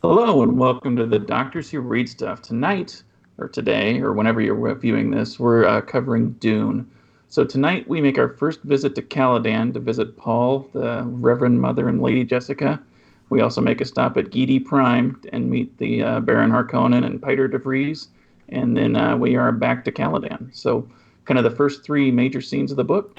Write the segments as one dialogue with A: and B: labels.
A: Hello and welcome to the Doctors Who Read Stuff. Tonight, or today, or whenever you're viewing this, we're covering Dune. So tonight we make our first visit to Caladan to visit Paul, the Reverend Mother, and Lady Jessica. We also make a stop at Giedi Prime and meet the Baron Harkonnen and Piter de Vries, and then we are back to Caladan. So kind of the first three major scenes of the book.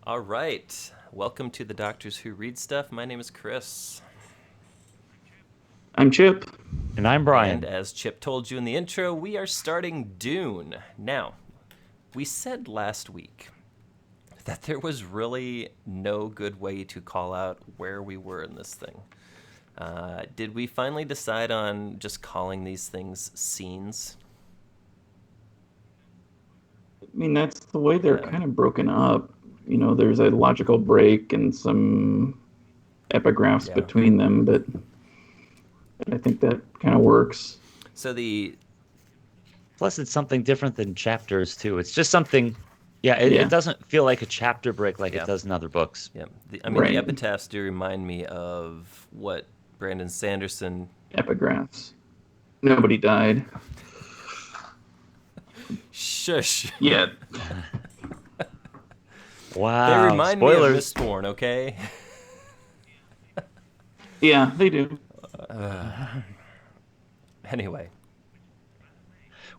B: All right. Welcome to the Doctors Who Read Stuff. My name is Chris.
A: I'm Chip.
C: And I'm Brian.
B: And as Chip told you in the intro, we are starting Dune. Now, we said last week that there was really no good way to call out where we were in this thing. Did we finally decide on just calling these things scenes?
A: I mean, that's the way they're kind of broken up. You know, there's a logical break and some epigraphs between them, but I think that kind of works.
B: So
C: Plus, it's something different than chapters, too. It's just something... It doesn't feel like a chapter break like it does in other books.
B: Yeah, the epitaphs do remind me of what Brandon Sanderson...
A: Epigraphs. Nobody died.
B: Shush.
A: Yeah.
C: Wow.
B: They remind me of Mistborn, okay?
A: Yeah, they do.
B: Anyway.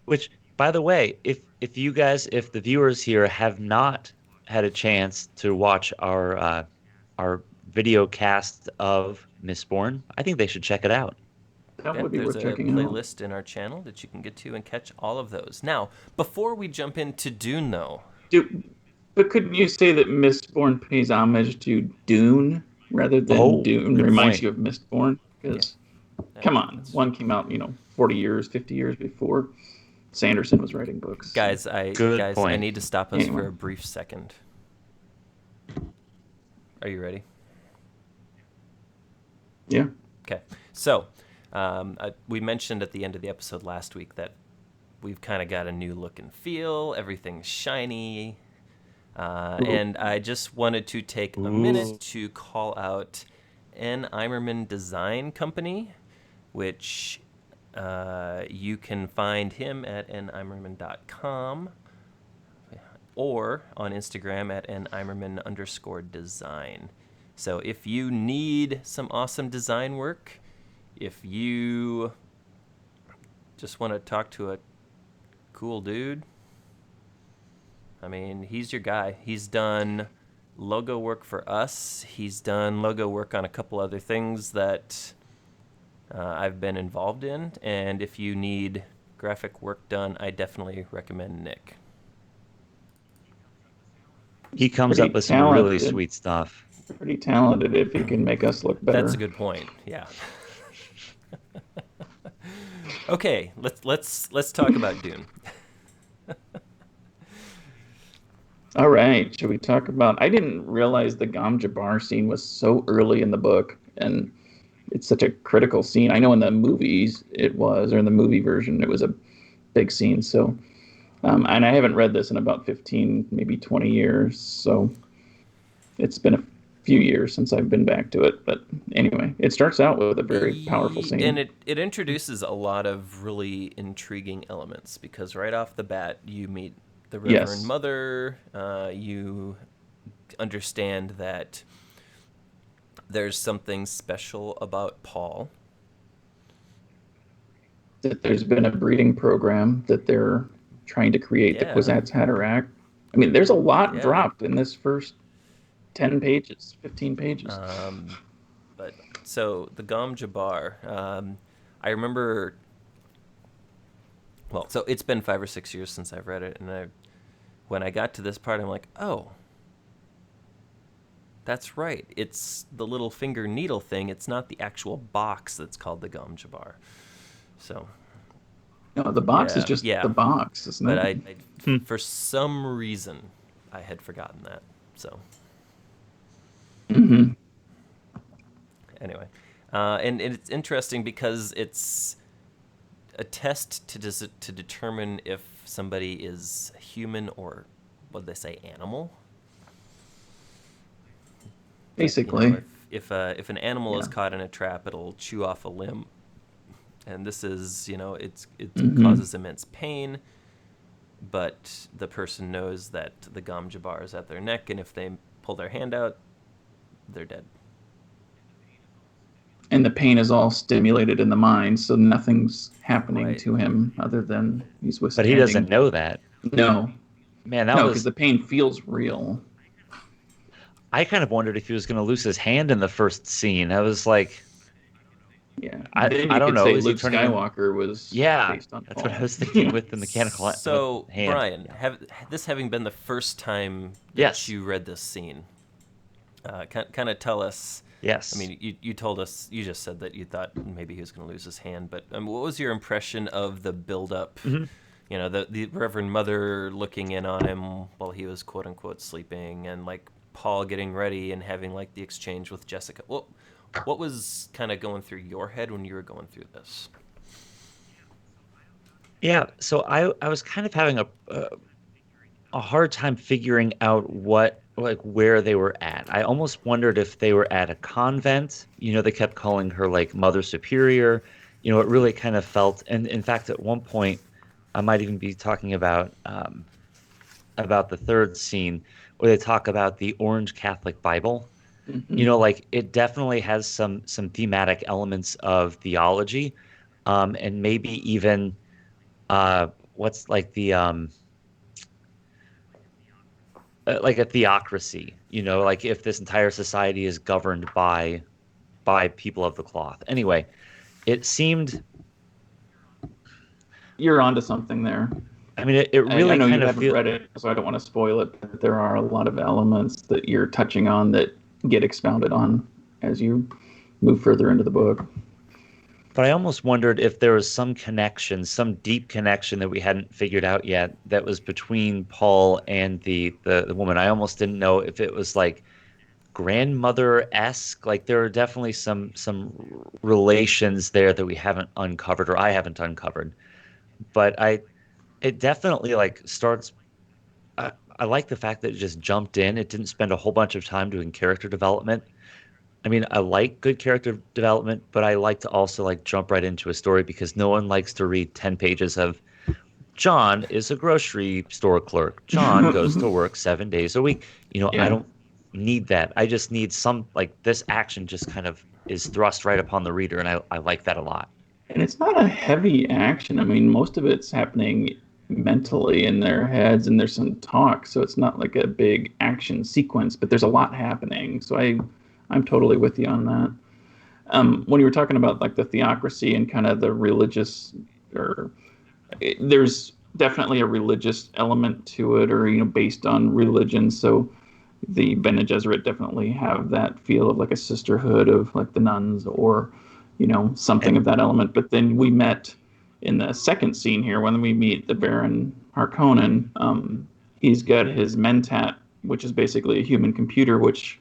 C: Which, by the way, if the viewers here have not had a chance to watch our video cast of Mistborn, I think they should check it out.
A: That would be worth checking
B: out. There's a playlist in our channel that you can get to and catch all of those. Now, before we jump into Dune, though...
A: But couldn't you say that Mistborn pays homage to Dune rather than Dune reminds you of Mistborn? Because, come on, one came out, 40 years, 50 years before Sanderson was writing books.
B: Guys, I need to stop us for a brief second. Are you ready?
A: Yeah.
B: Okay. So, we mentioned at the end of the episode last week that we've kind of got a new look and feel. Everything's shiny. And I just wanted to take a minute to call out N. Imerman Design Company, which you can find him at nimerman.com or on Instagram at nimerman_design. So if you need some awesome design work, if you just want to talk to a cool dude, I mean, he's your guy. He's done logo work for us. He's done logo work on a couple other things that I've been involved in. And if you need graphic work done, I definitely recommend Nick.
C: He comes up with some really sweet stuff.
A: Pretty talented if he can make us look better.
B: That's a good point. Yeah. Okay, let's talk about Dune.
A: All right, should we talk about... I didn't realize the Gom Jabbar scene was so early in the book, and it's such a critical scene. I know in the movies it was, or in the movie version, it was a big scene. So, and I haven't read this in about 15, maybe 20 years, so it's been a few years since I've been back to it. But anyway, it starts out with a very powerful scene.
B: And it introduces a lot of really intriguing elements, because right off the bat, you meet the Reverend Mother. You understand that there's something special about Paul.
A: That there's been a breeding program that they're trying to create, the Kwisatz Haderach. I mean, there's a lot dropped in this first 10 pages, 15 pages.
B: But so the Gom Jabbar, I remember... Well, so it's been 5 or 6 years since I've read it, and when I got to this part, I'm like, oh, that's right. It's the little finger needle thing. It's not the actual box that's called the Gom Jabbar. So,
A: no, the box is just the box, isn't it?
B: But for some reason, I had forgotten that. So, anyway, and it's interesting because it's a test to determine if somebody is human or, what did they say, animal? You know,
A: Basically,
B: if an animal is
A: yeah.
B: caught in a trap, it'll chew off a limb, and this is, you know, it
A: Hmm.
B: causes immense pain, but the person knows that the Gom Jabbar is at their neck, and if they pull their hand out, they're dead.
A: And the pain is all stimulated in the mind, so nothing's happening
B: Right.
A: to him other than he's
C: But he doesn't
A: withstanding.
C: know that.
A: No,
C: Man, that
A: no, because
C: was.
A: the pain feels real.
C: I kind of wondered if he was going to lose his hand in the first scene. I was like,
A: Yeah.
C: I
A: Then
C: I
A: you
C: don't
A: could
C: know.
A: say
C: Is he
A: Luke
C: turning in?
A: Skywalker was
C: Yeah,
A: based on
C: that's what I
A: Paul.
C: was thinking with the mechanical with
B: So,
C: hand.
B: Brian, this having been the first time that
C: Yes,
B: you read this scene, kind of tell us. I
C: yes.
B: mean, you told us, you just said that you thought maybe he was going to lose his hand, but what was your impression of the build-up?
C: Hmm.
B: You know, the Reverend Mother looking in on him while he was quote unquote sleeping, and like Paul getting ready and having like the exchange with Jessica. What was kind of going through your head when you were going through this?
C: Yeah, so I was kind of having a hard time figuring out what like where they were at. I almost wondered if they were at a convent. You know, they kept calling her like Mother Superior. You know, it really kind of felt, and in fact, at one point, I might even be talking about the third scene where they talk about the Orange Catholic Bible. You
A: Hmm.
C: know, like it definitely has some thematic elements of theology, and maybe even what's like a theocracy, you know, like if this entire society is governed by people of the cloth. Anyway, it seemed,
A: You're onto something there.
C: I mean, it
A: I
C: really
A: know you
C: kind of
A: haven't
C: feel,
A: read it, so I don't want to spoil it, but there are a lot of elements that you're touching on that get expounded on as you move further into the book.
C: but I almost wondered if there was some connection, some deep connection that we hadn't figured out yet that was between Paul and the woman. I almost didn't know if it was like grandmother-esque. Like there are definitely some relations there that we haven't uncovered or I haven't uncovered. But it definitely like starts. I like the fact that it just jumped in. It didn't spend a whole bunch of time doing character development. I mean, I like good character development, but I like to also like jump right into a story because no one likes to read 10 pages of John is a grocery store clerk. John goes to work 7 days a week. You know, I
A: Yeah.
C: don't need that. I just need some like this action just kind of is thrust right upon the reader, and I like that a lot.
A: And it's not a heavy action. I mean, most of it's happening mentally in their heads, and there's some talk, so it's not like a big action sequence, but there's a lot happening. So I'm totally with you on that. When you were talking about like the theocracy and kind of the religious, or there's definitely a religious element to it, or based on religion. So the Bene Gesserit definitely have that feel of like a sisterhood of like the nuns, or something
C: And
A: of that element. But then we met in the second scene here when we meet the Baron Harkonnen. He's got his mentat, which is basically a human computer, which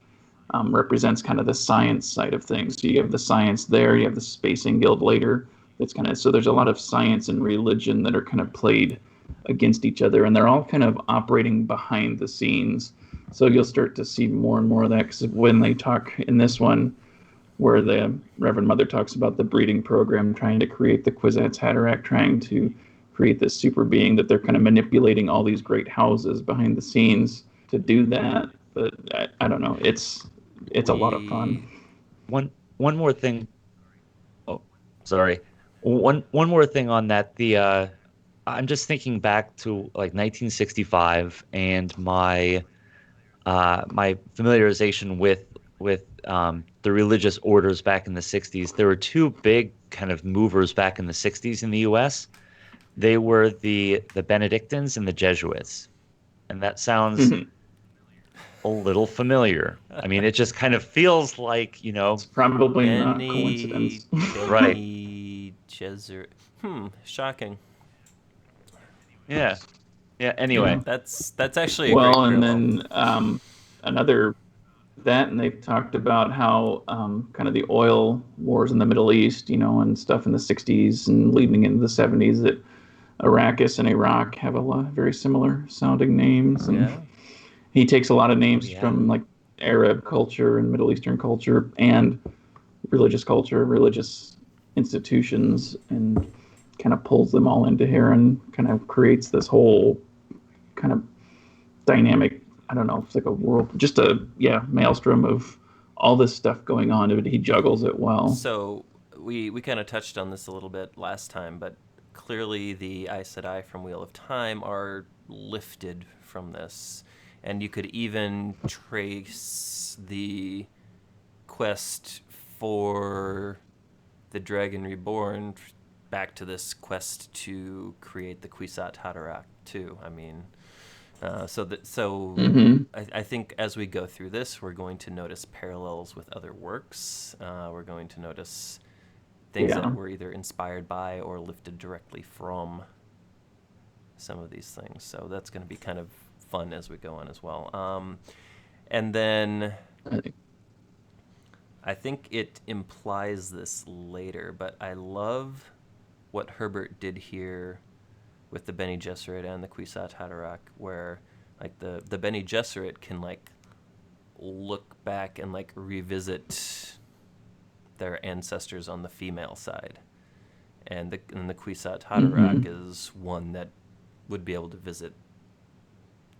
A: represents kind of the science side of things. So you have the science there, you have the Spacing Guild later. That's kind of, so there's a lot of science and religion that are kind of played against each other, and they're all kind of operating behind the scenes. So you'll start to see more and more of that, because when they talk in this one, where the Reverend Mother talks about the breeding program, trying to create the Kwisatz Haderach, trying to create this super being, that they're kind of manipulating all these great houses behind the scenes to do that. But I don't know. It's a lot of fun.
B: We
C: one more thing. Oh, sorry. One more thing on that. The I'm just thinking back to like 1965 and my familiarization with the religious orders back in the 60s. There were two big kind of movers back in the 60s in the U.S. They were the Benedictines and the Jesuits, and that sounds a little familiar. I mean, it just kind of feels like,
A: It's probably not
B: Benny
A: coincidence.
C: right.
B: Benny Gesserit. Shocking.
C: Yeah. Yeah.
A: Yeah.
C: Anyway,
B: That's actually a great
A: Well, and
B: parallel.
A: then another that, and they've talked about how kind of the oil wars in the Middle East, and stuff in the 60s and leading into the 70s, that Arrakis and Iraq have a lot very similar sounding names, and
B: Yeah.
A: he takes a lot of
C: oh
A: names
C: yeah.
A: from like Arab culture and Middle Eastern culture and religious institutions, and kind of pulls them all into here and kind of creates this whole kind of dynamic. I don't know, it's like a world, just a maelstrom of all this stuff going on, but he juggles it well.
B: So we kind of touched on this a little bit last time, but clearly the Aes Sedai from Wheel of Time are lifted from this, and you could even trace the quest for the Dragon Reborn back to this quest to create the Kwisatz Haderach too. I mean, I think as we go through this, we're going to notice parallels with other works. We're going to notice things that were either inspired by or lifted directly from some of these things. So that's going to be kind of fun as we go on as well. And then I think it implies this later, but I love what Herbert did here with the Bene Gesserit and the Kwisatz Haderach, where like the Bene Gesserit can like look back and like revisit their ancestors on the female side, and the Kwisatz Haderach is one that would be able to visit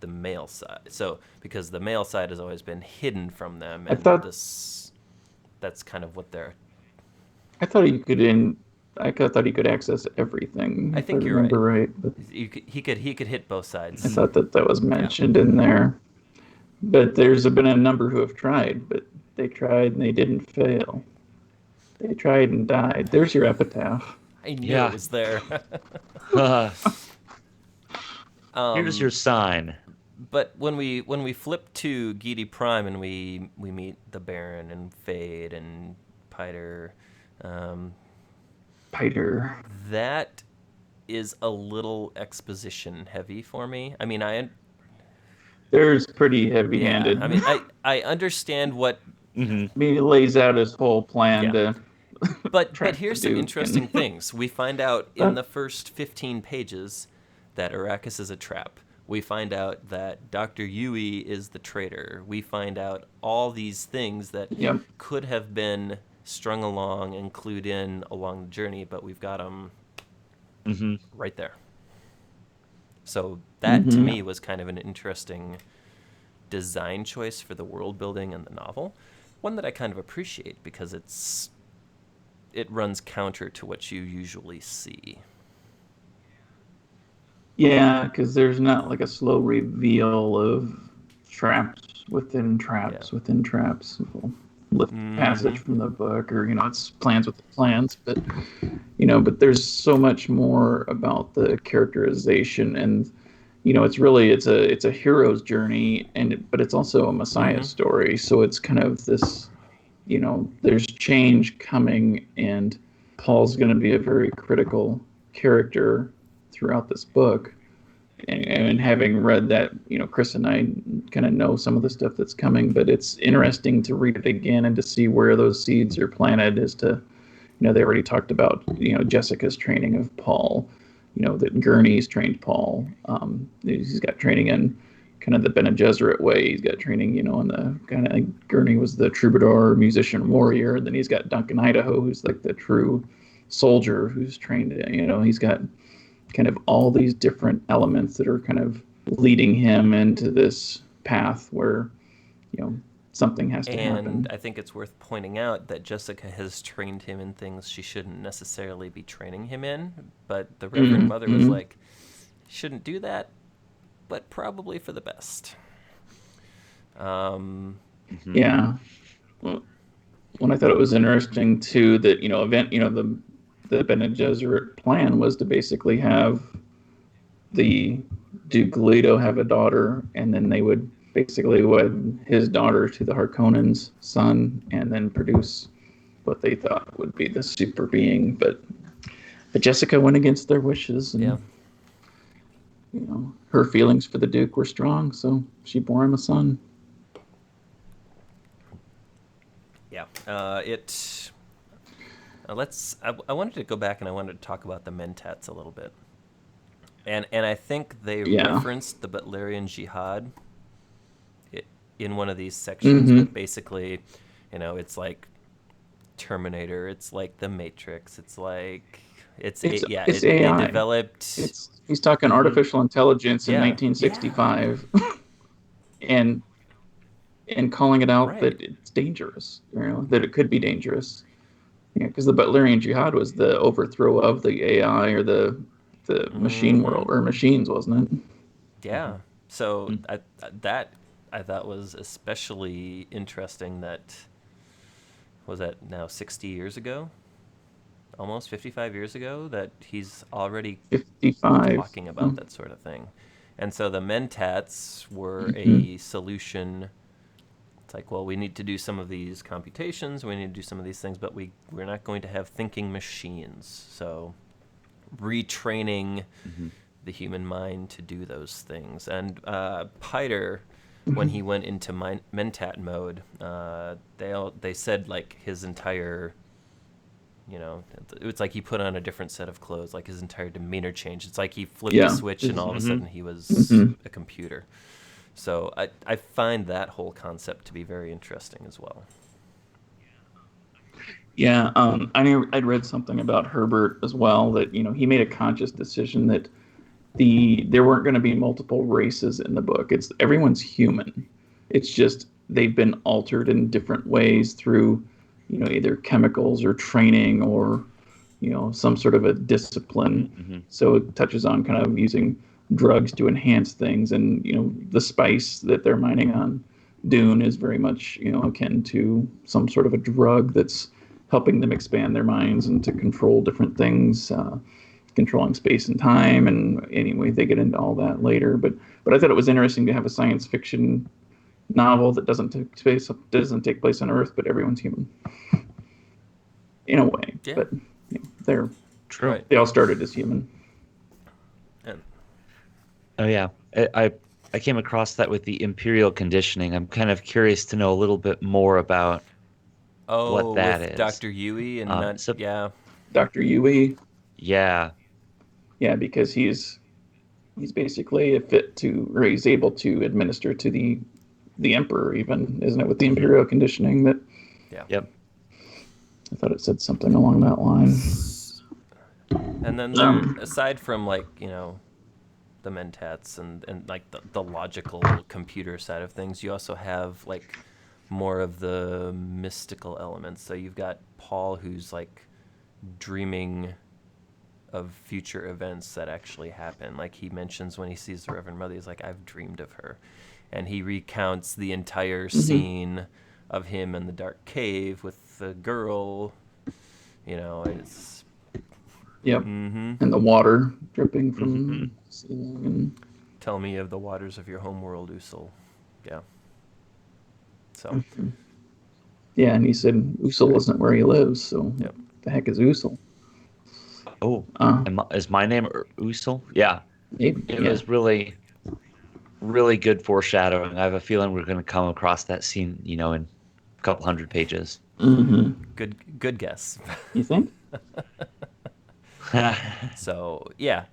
B: the male side. So because the male side has always been hidden from them, and that's kind of what they're.
A: I thought he could access everything.
B: I think you're
A: right. But
B: he could hit both sides.
A: I thought that was mentioned in there. But there's been a number who have tried, but they tried and they didn't fail. They tried and died. There's your epitaph.
B: I knew it was there.
C: Here's your sign.
B: But when we flip to Gidi Prime and we meet the Baron and Fade and Piter, that is a little exposition heavy for me. I mean,
A: there's pretty heavy-handed.
B: Yeah, I mean, I understand what.
A: I mean, he lays out his whole plan to.
B: But here's some interesting things. We find out in the first 15 pages that Arrakis is a trap. We find out that Dr. Yueh is the traitor. We find out all these things that could have been strung along and clued in along the journey, but we've got them right there. So that, to me, was kind of an interesting design choice for the world building in the novel. One that I kind of appreciate because it runs counter to what you usually see.
A: Yeah, because there's not like a slow reveal of traps within traps within traps. Lift passage from the book, or it's plans with the plans, but but there's so much more about the characterization, and it's a hero's journey, but it's also a messiah story. So it's kind of this, there's change coming, and Paul's going to be a very critical character throughout this book. And having read that, Chris and I kind of know some of the stuff that's coming, but it's interesting to read it again and to see where those seeds are planted. As to, they already talked about, Jessica's training of Paul, that Gurney's trained Paul. He's got training in kind of the Bene Gesserit way. He's got training, in the kind of, Gurney was the troubadour, musician, warrior. Then he's got Duncan Idaho, who's like the true soldier who's trained, he's got kind of all these different elements that are kind of leading him into this path where, something has to happen.
B: And I think it's worth pointing out that Jessica has trained him in things she shouldn't necessarily be training him in, but the Reverend Mother was like, shouldn't do that, but probably for the best.
A: Yeah. Well, when I thought it was interesting too that, the Bene Gesserit plan was to basically have the Duke Leto have a daughter, and then they would basically wed his daughter to the Harkonnen's son, and then produce what they thought would be the super being. But Jessica went against their wishes, and her feelings for the Duke were strong, so she bore him a son.
B: Yeah, I wanted to go back and I wanted to talk about the Mentats a little bit, and I think they referenced the Butlerian Jihad in one of these sections,
A: Mm-hmm.
B: but basically, it's like Terminator, it's like The Matrix, it's like
A: It's
B: they
A: AI.
B: developed.
A: He's talking artificial intelligence in
B: Yeah, yeah,
A: 1965, and calling it out
B: right.
A: that it's dangerous, that it could be dangerous. Yeah, because the Butlerian Jihad was the overthrow of the AI or the machine
B: Hmm.
A: world or machines, wasn't it?
B: Yeah. So that I thought was especially interesting. That was that now 60 years ago, almost 55 years ago, that he's already
A: 55.
B: talking about that sort of thing. And so the mentats were
A: Mm-hmm.
B: a solution. It's like, well, we need to do some of these computations, we need to do some of these things, but we're not going to have thinking machines. So retraining
C: Hmm.
B: the human mind to do those things. And Piter, when
A: Mm-hmm.
B: he went into mentat mode, they said like his entire, it's like he put on a different set of clothes, like his entire demeanor changed. It's like he flipped a
A: Yeah.
B: switch and all of a
C: Hmm.
B: sudden he was
A: Mm-hmm.
B: a computer. So I find that whole concept to be very interesting as well.
A: Yeah. I knew I'd read something about Herbert as well that he made a conscious decision that there weren't going to be multiple races in the book. It's everyone's human. It's just they've been altered in different ways through, either chemicals or training or, some sort of a discipline.
C: Hmm.
A: So it touches on kind of using drugs to enhance things, and the spice that they're mining on Dune is very much akin to some sort of a drug that's helping them expand their minds and to control different things. Controlling space and time, and anyway, they get into all that later. But I thought it was interesting to have a science fiction novel that doesn't take place on Earth, but everyone's human in a way.
B: Yeah,
A: But they're
C: True.
B: right.
A: they all started as human.
B: And
C: Oh yeah, I came across that with the imperial conditioning. I'm kind of curious to know a little bit more about what
B: oh,
C: that
B: with
C: is.
B: Dr. Yueh and not
C: So
B: yeah.
A: Dr. Yueh,
C: yeah.
A: yeah, because he's basically a fit to, or he's able to administer to the emperor, even, isn't it, with the
C: Hmm.
A: imperial conditioning that
B: Yeah.
C: Yep.
A: I thought it said something along that line.
B: And then
A: Um,
B: aside from like, the mentats and like the logical computer side of things, you also have like more of the mystical elements. So you've got Paul, who's like dreaming of future events that actually happen. Like he mentions when he sees the Reverend Mother, he's like, I've dreamed of her. And he recounts the entire
A: mhm.
B: scene of him in the dark cave with the girl. It's.
A: Yep.
B: Mm-hmm.
A: And the water dripping
C: Hmm.
A: from the ceiling. And
B: Tell me of the waters of your homeworld, Usul. Yeah. So,
A: yeah, and he said Usul isn't where he lives, so what
B: yep.
A: the heck is Usul?
C: Oh,
A: Uh,
C: is my name Usul? Yeah.
A: maybe,
C: It
A: yeah.
C: was really, really good foreshadowing. I have a feeling we're going to come across that scene, in a couple hundred pages.
A: Mm-hmm.
B: Good guess.
A: You think?
B: So yeah,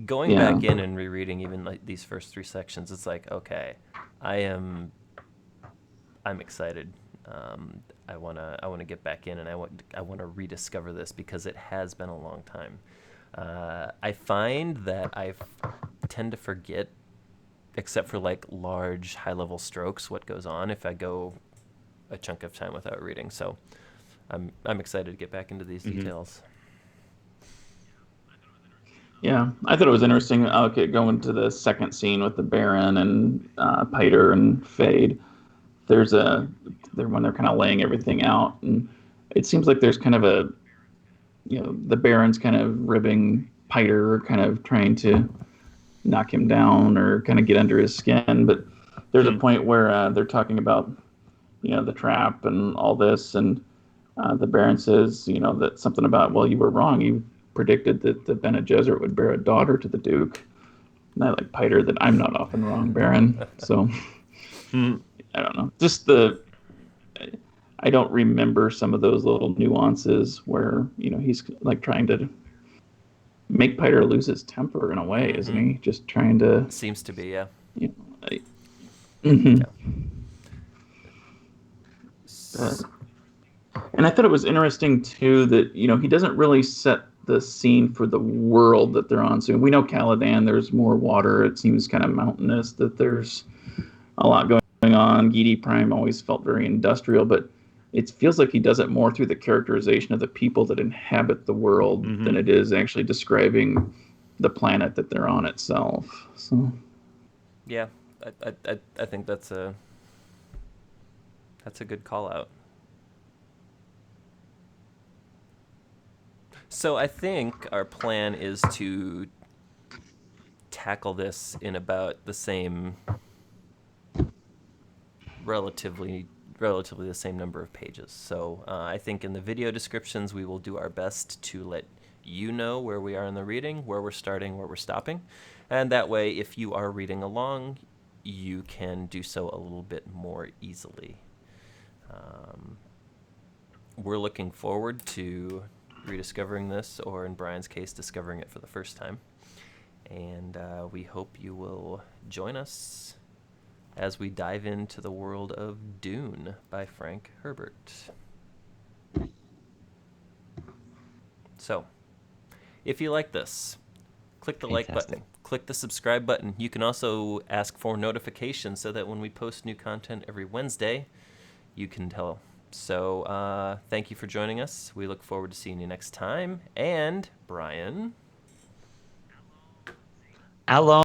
B: going
A: Yeah.
B: back in and rereading even like these first three sections, it's like, okay, I am I'm excited. I wanna get back in, and I wanna rediscover this because it has been a long time. I find that tend to forget, except for like large high level strokes, what goes on if I go a chunk of time without reading. So I'm excited to get back into these
C: Hmm.
B: details.
A: Yeah. I thought it was interesting. Okay, going to the second scene with the Baron and Piter and Fade. There's a there when they're kind of laying everything out, and it seems like there's kind of a the Baron's kind of ribbing Piter, kind of trying to knock him down or kind of get under his skin. But there's a point where they're talking about the trap and all this, and the Baron says that something about, well, you were wrong. You predicted that the Bene Gesserit would bear a daughter to the Duke. And I like Piter that I'm not often wrong, Baron. So I don't know. Just I don't remember some of those little nuances where he's like trying to make Piter lose his temper in a way, isn't
B: Mm-hmm.
A: he? Just trying to
B: Seems to be, yeah.
A: you know, Hmm.
B: Yeah.
A: Uh, and I thought it was interesting too that he doesn't really set the scene for the world that they're on. So we know Caladan, there's more water. It seems kind of mountainous. That there's a lot going on. Gidi Prime always felt very industrial, but it feels like he does it more through the characterization of the people that inhabit the world than
C: Mm-hmm.
A: it is actually describing the planet that they're on itself. So
B: Yeah, I think that's a good call out. So I think our plan is to tackle this in about the same relatively relatively the same number of pages. So I think in the video descriptions we will do our best to let you know where we are in the reading, where we're starting, where we're stopping, and that way if you are reading along, you can do so a little bit more easily. Um, we're looking forward to rediscovering this, or in Brian's case, discovering it for the first time. And we hope you will join us as we dive into the world of Dune by Frank Herbert. So, if you like this, click the like
C: Fantastic.
B: button, click the subscribe button. You can also ask for notifications so that when we post new content every Wednesday, you can tell. So, thank you for joining us. We look forward to seeing you next time. And, Brian.
C: Alone.